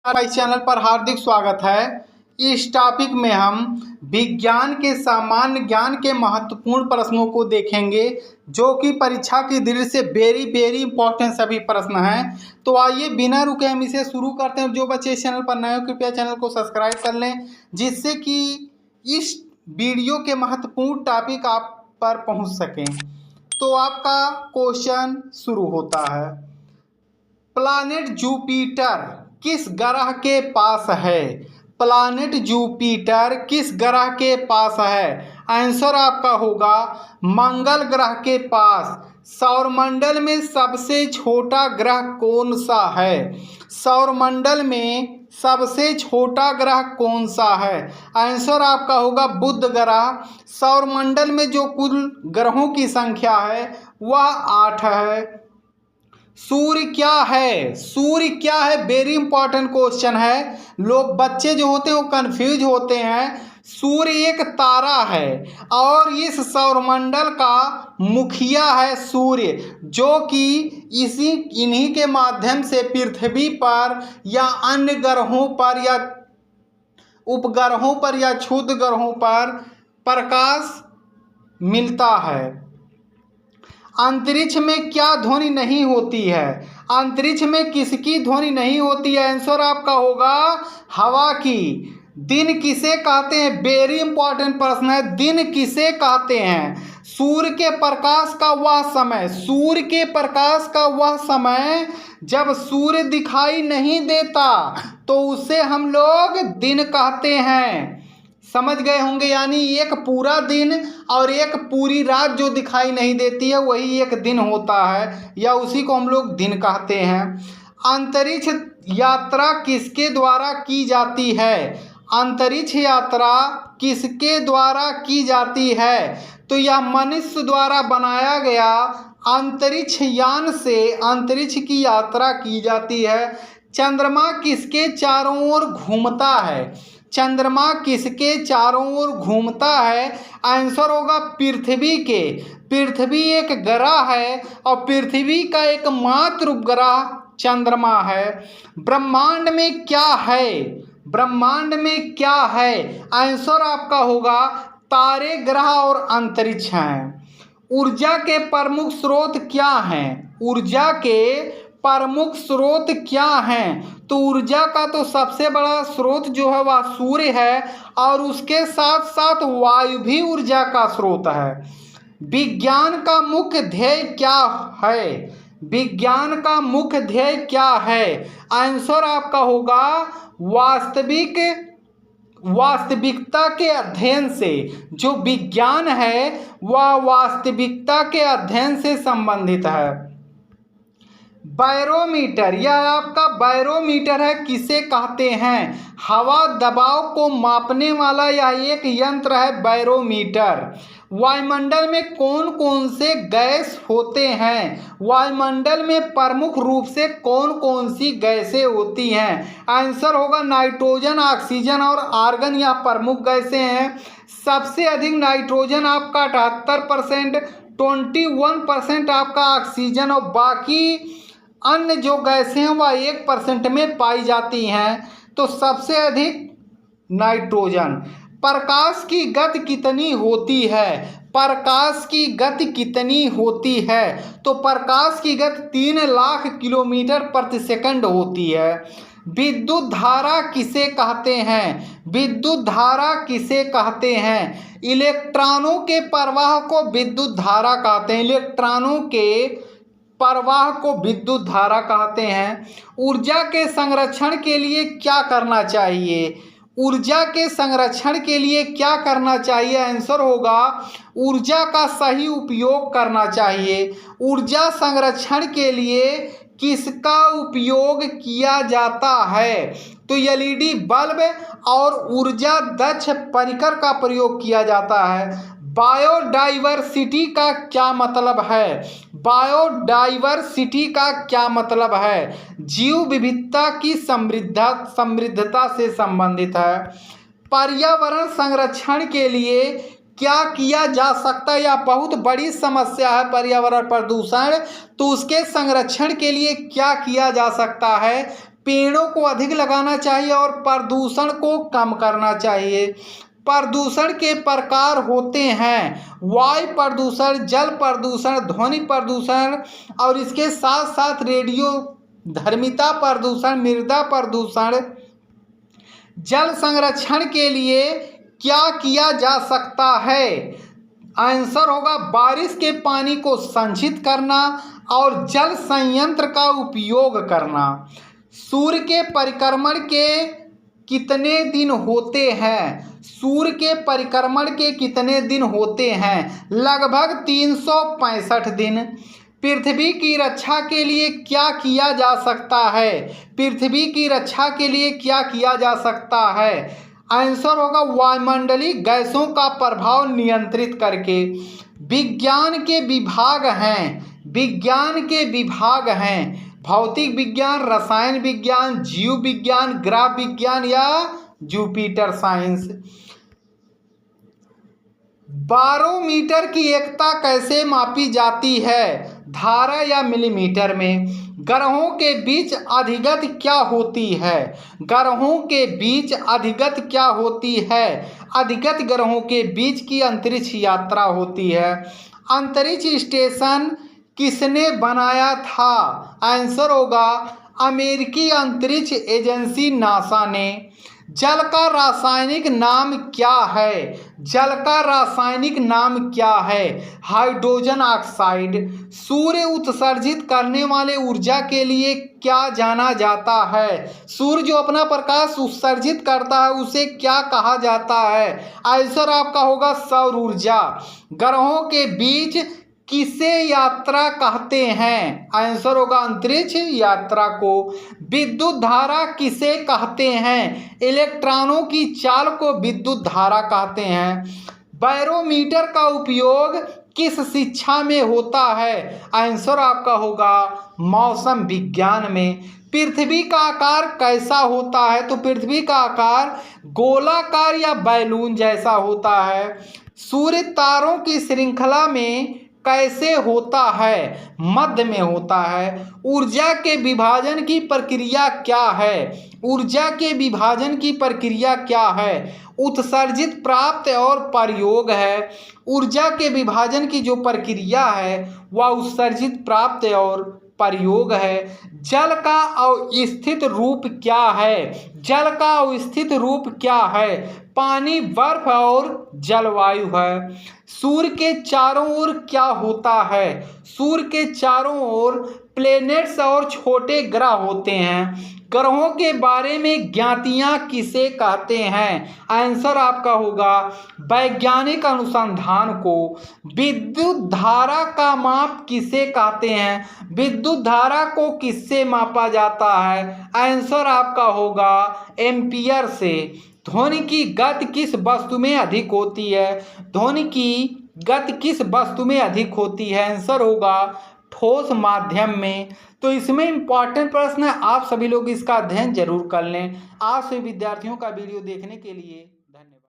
हमारे चैनल पर हार्दिक स्वागत है। इस टॉपिक में हम विज्ञान के सामान्य ज्ञान के महत्वपूर्ण प्रश्नों को देखेंगे, जो कि परीक्षा की दृष्टि से वेरी इंपॉर्टेंट सभी प्रश्न हैं। तो आइए बिना रुके हम इसे शुरू करते हैं। जो बच्चे इस चैनल पर नए हो कृपया चैनल को सब्सक्राइब कर लें, जिससे कि इस वीडियो के महत्वपूर्ण टॉपिक आप पर पहुंच सकें। तो आपका क्वेश्चन शुरू होता है। प्लैनेट जुपिटर किस ग्रह के पास है? प्लैनेट जुपिटर किस ग्रह के पास है? आंसर आपका होगा मंगल ग्रह के पास। सौरमंडल में सबसे छोटा ग्रह कौन सा है? सौरमंडल में सबसे छोटा ग्रह कौन सा है? आंसर आपका होगा बुध ग्रह। सौरमंडल में जो कुल ग्रहों की संख्या है वह 8 है। सूर्य क्या है? सूर्य क्या है? वेरी इंपॉर्टेंट क्वेश्चन है। लोग बच्चे जो होते हैं वो कंफ्यूज होते हैं। सूर्य एक तारा है और इस सौरमंडल का मुखिया है सूर्य, जो कि इन्हीं के माध्यम से पृथ्वी पर या अन्य ग्रहों पर या उपग्रहों पर या क्षुद्र ग्रहों पर प्रकाश मिलता है। अंतरिक्ष में क्या ध्वनि नहीं होती है? अंतरिक्ष में किसकी ध्वनि नहीं होती है? आंसर आपका होगा हवा की। दिन किसे कहते हैं? वेरी इंपॉर्टेंट प्रश्न है। दिन किसे कहते हैं? सूर्य के प्रकाश का वह समय, सूर्य के प्रकाश का वह समय जब सूर्य दिखाई नहीं देता तो उसे हम लोग दिन कहते हैं। समझ गए होंगे। यानी एक पूरा दिन और एक पूरी रात जो दिखाई नहीं देती है वही एक दिन होता है, या उसी को हम लोग दिन कहते हैं। अंतरिक्ष यात्रा किसके द्वारा की जाती है? अंतरिक्ष यात्रा किसके द्वारा की जाती है? तो यह मनुष्य द्वारा बनाया गया अंतरिक्ष यान से अंतरिक्ष की यात्रा की जाती है। चंद्रमा किसके चारों ओर घूमता है? चंद्रमा किसके चारों ओर घूमता है? आंसर होगा पृथ्वी के। पृथ्वी एक ग्रह है और पृथ्वी का एकमात्र उपग्रह चंद्रमा है। ब्रह्मांड में क्या है? ब्रह्मांड में क्या है? आंसर आपका होगा तारे, ग्रह और अंतरिक्ष हैं। ऊर्जा के प्रमुख स्रोत क्या हैं? ऊर्जा के प्रमुख स्रोत क्या हैं? तो ऊर्जा का तो सबसे बड़ा स्रोत जो है वह सूर्य है और उसके साथ साथ वायु भी ऊर्जा का स्रोत है। विज्ञान का मुख्य ध्येय क्या है? विज्ञान का मुख्य ध्येय क्या है? आंसर आपका होगा वास्तविकता के अध्ययन से। जो विज्ञान है वह वास्तविकता के अध्ययन से संबंधित है। बैरोमीटर, यह आपका बैरोमीटर है, किसे कहते हैं? हवा दबाव को मापने वाला यह एक यंत्र है बैरोमीटर। वायुमंडल में कौन कौन से गैस होते हैं? वायुमंडल में प्रमुख रूप से कौन कौन सी गैसें होती हैं? आंसर होगा नाइट्रोजन, ऑक्सीजन और आर्गन, यह प्रमुख गैसें हैं। सबसे अधिक नाइट्रोजन आपका 78%, 21% आपका ऑक्सीजन और बाकी अन्य जो गैसें हैं वह 1% में पाई जाती हैं। तो सबसे अधिक नाइट्रोजन। प्रकाश की गति कितनी होती है? प्रकाश की गति कितनी होती है? तो प्रकाश की गति 3 लाख किलोमीटर प्रति सेकंड होती है। विद्युत धारा किसे कहते हैं? विद्युत धारा किसे कहते हैं? इलेक्ट्रॉनों के प्रवाह को विद्युत धारा कहते हैं। इलेक्ट्रॉनों के प्रवाह को विद्युत धारा कहते हैं। ऊर्जा के संरक्षण के लिए क्या करना चाहिए? ऊर्जा के संरक्षण के लिए क्या करना चाहिए? आंसर होगा ऊर्जा का सही उपयोग करना चाहिए। ऊर्जा संरक्षण के लिए किसका उपयोग किया जाता है? तो एलईडी बल्ब और ऊर्जा दक्ष परिकर का प्रयोग किया जाता है। बायोडाइवर्सिटी का क्या मतलब है? बायोडाइवर्सिटी का क्या मतलब है? जीव विविधता की समृद्धता से संबंधित है। पर्यावरण संरक्षण के लिए क्या किया जा सकता है? यह बहुत बड़ी समस्या है पर्यावरण प्रदूषण। तो उसके संरक्षण के लिए क्या किया जा सकता है? पेड़ों को अधिक लगाना चाहिए और प्रदूषण को कम करना चाहिए। प्रदूषण के प्रकार होते हैं वायु प्रदूषण, जल प्रदूषण, ध्वनि प्रदूषण और इसके साथ साथ रेडियो धर्मिता प्रदूषण, मृदा प्रदूषण। जल संरक्षण के लिए क्या किया जा सकता है? आंसर होगा बारिश के पानी को संचित करना और जल संयंत्र का उपयोग करना। सूर्य के परिक्रमण के कितने दिन होते हैं? सूर्य के परिक्रमण के कितने दिन होते हैं? लगभग 365 दिन। पृथ्वी की रक्षा के लिए क्या किया जा सकता है? पृथ्वी की रक्षा के लिए क्या किया जा सकता है? आंसर होगा वायुमंडलीय गैसों का प्रभाव नियंत्रित करके। विज्ञान के विभाग हैं भौतिक विज्ञान, रसायन विज्ञान, जीव विज्ञान, ग्रह विज्ञान या जुपिटर साइंस। बारोमीटर की एकता कैसे मापी जाती है? धारा या मिलीमीटर में। ग्रहों के बीच अधिगति क्या होती है? ग्रहों के बीच अधिगति क्या होती है? अधिगति ग्रहों के बीच की अंतरिक्ष यात्रा होती है। अंतरिक्ष स्टेशन किसने बनाया था? आंसर होगा अमेरिकी अंतरिक्ष एजेंसी नासा ने। जल का रासायनिक नाम क्या है? जल का रासायनिक नाम क्या है? Hydrogen oxide. सूर्य उत्सर्जित करने वाले ऊर्जा के लिए क्या जाना जाता है? सूर्य जो अपना प्रकाश उत्सर्जित करता है उसे क्या कहा जाता है? आंसर आपका होगा सौर ऊर्जा। ग्रहों के बीच किसे यात्रा कहते हैं? आंसर होगा अंतरिक्ष यात्रा को। विद्युत धारा किसे कहते हैं? इलेक्ट्रॉनों की चाल को विद्युत धारा कहते हैं। बैरोमीटर का उपयोग किस शिक्षा में होता है? आंसर आपका होगा मौसम विज्ञान में। पृथ्वी का आकार कैसा होता है? तो पृथ्वी का आकार गोलाकार या बैलून जैसा होता है। सूर्य तारों की श्रृंखला में कैसे होता है? मध्य में होता है। ऊर्जा के विभाजन की प्रक्रिया क्या है? ऊर्जा के विभाजन की प्रक्रिया क्या है? उत्सर्जित, प्राप्त और प्रयोग है। ऊर्जा के विभाजन की जो प्रक्रिया है वह उत्सर्जित, प्राप्त और प्रयोग है। जल का अवस्थित रूप क्या है? जल का अवस्थित रूप क्या है? पानी, बर्फ और जलवायु है। सूर्य के चारों ओर क्या होता है? सूर्य के चारों ओर प्लैनेट्स और छोटे ग्रह होते हैं। ग्रहों के बारे में ज्ञातियां किसे कहते हैं? आंसर आपका होगा वैज्ञानिक अनुसंधान को। विद्युत धारा का माप किसे कहते हैं? विद्युत धारा को किससे मापा जाता है? आंसर आपका होगा एम्पियर से। ध्वनि की गति किस वस्तु में अधिक होती है? ध्वनि की गति किस वस्तु में अधिक होती है? आंसर होगा ठोस माध्यम में। तो इसमें इंपॉर्टेंट प्रश्न है, आप सभी लोग इसका अध्ययन जरूर कर लें। आप सभी विद्यार्थियों का वीडियो देखने के लिए